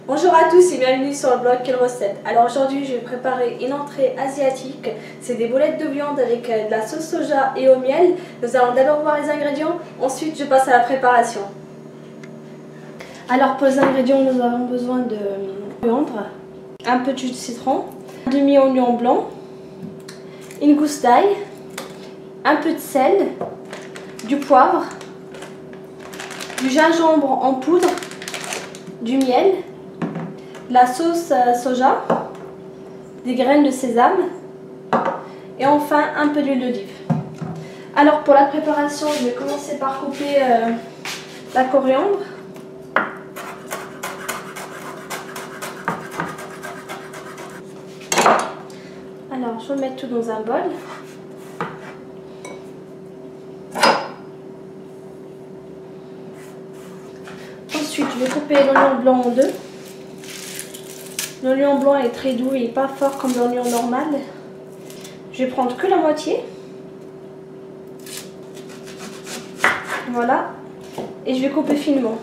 Bonjour à tous et bienvenue sur le blog Quelle recette. Alors aujourd'hui je vais préparer une entrée asiatique. C'est des boulettes de viande avec de la sauce soja et au miel. Nous allons d'abord voir les ingrédients, ensuite je passe à la préparation. Alors pour les ingrédients, nous avons besoin de viande, un peu de jus de citron, un demi-oignon blanc, une gousse d'ail, un peu de sel, du poivre, du gingembre en poudre, du miel, de la sauce soja, des graines de sésame et enfin un peu d'huile d'olive. Alors pour la préparation, je vais commencer par couper la coriandre. Alors je vais mettre tout dans un bol. Ensuite je vais couper l'oignon blanc en deux. L'oignon blanc est très doux et pas fort comme l'oignon normal. Je vais prendre que la moitié. Voilà. Et je vais couper finement.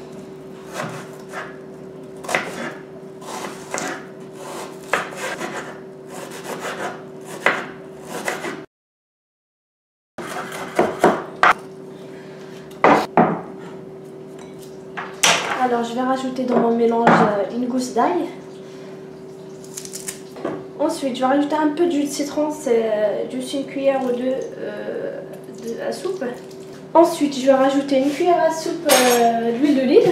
Alors je vais rajouter dans mon mélange une gousse d'ail. Ensuite je vais rajouter un peu d'huile de citron, c'est juste une cuillère ou deux à soupe. Ensuite je vais rajouter une cuillère à soupe d'huile d'olive.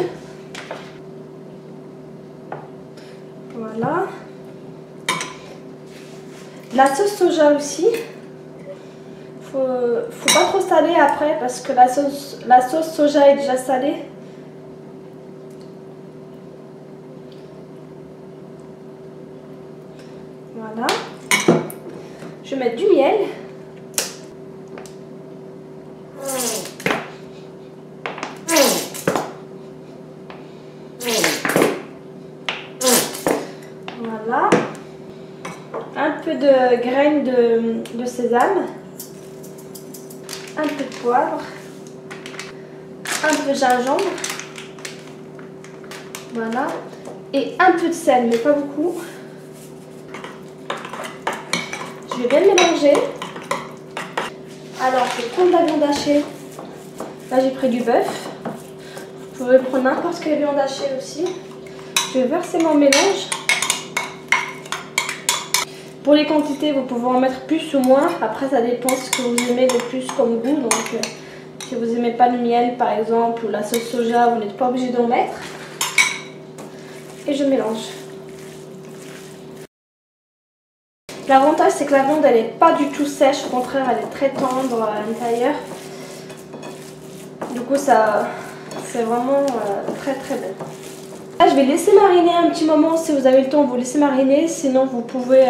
Voilà. De la sauce soja aussi. Faut pas trop saler après parce que la sauce soja est déjà salée. Voilà. Je vais mettre du miel. Voilà. Un peu de graines de sésame. Un peu de poivre. Un peu de gingembre. Voilà. Et un peu de sel, mais pas beaucoup. Je vais bien le mélanger. Alors, je vais prendre la viande hachée. Là, j'ai pris du bœuf. Vous pouvez prendre n'importe quelle viande hachée aussi. Je vais verser mon mélange. Pour les quantités, vous pouvez en mettre plus ou moins. Après, ça dépend ce que vous aimez le plus comme goût. Donc, si vous n'aimez pas le miel, par exemple, ou la sauce soja, vous n'êtes pas obligé d'en mettre. Et je mélange. L'avantage, c'est que la viande, elle n'est pas du tout sèche. Au contraire, elle est très tendre à l'intérieur. Du coup, ça, c'est vraiment très très bon. Là, je vais laisser mariner un petit moment. Si vous avez le temps, vous laissez mariner. Sinon, vous pouvez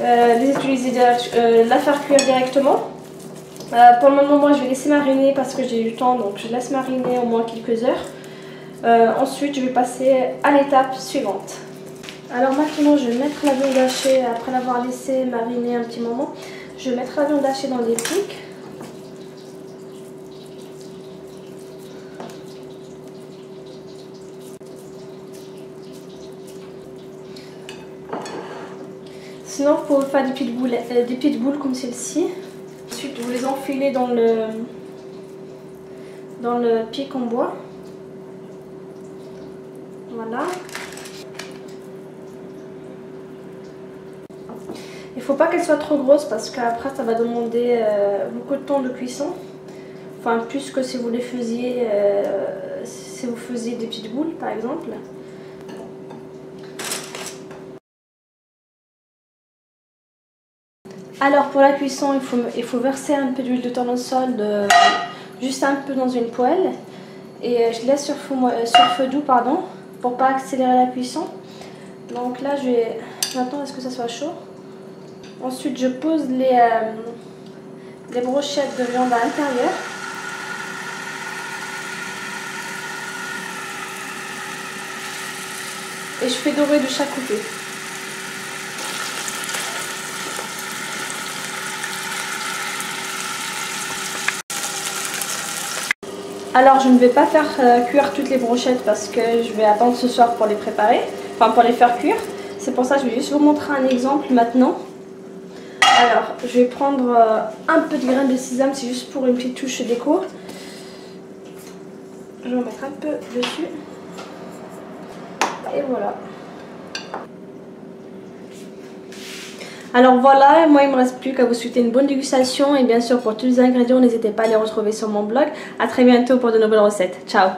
les utiliser, la faire cuire directement. Pour le moment, moi, je vais laisser mariner parce que j'ai eu le temps. Donc, je laisse mariner au moins quelques heures. Ensuite, je vais passer à l'étape suivante. Alors maintenant, je vais mettre la viande hachée, après l'avoir laissé mariner un petit moment, je vais mettre la viande hachée dans les pics. Sinon, vous pouvez faire des petites boules comme celle-ci. Ensuite, vous les enfilez dans le pic en bois. Voilà. Il ne faut pas qu'elle soit trop grosse parce qu'après ça va demander beaucoup de temps de cuisson. Enfin plus que si vous les faisiez, si vous faisiez des petites boules par exemple. Alors pour la cuisson, il faut verser un peu d'huile de tournesol, juste un peu dans une poêle. Et je laisse sur feu doux pour pas accélérer la cuisson. Donc là j'attends à ce que ça soit chaud. Ensuite, je pose les brochettes de viande à l'intérieur. Et je fais dorer de chaque côté. Alors je ne vais pas faire cuire toutes les brochettes parce que je vais attendre ce soir pour les préparer, enfin pour les faire cuire. C'est pour ça que je vais juste vous montrer un exemple maintenant. Alors je vais prendre un peu de graines de sésame, c'est juste pour une petite touche déco. Je vais en mettre un peu dessus. Et voilà. Alors voilà, moi il me reste plus qu'à vous souhaiter une bonne dégustation et bien sûr pour tous les ingrédients, n'hésitez pas à les retrouver sur mon blog. A très bientôt pour de nouvelles recettes. Ciao!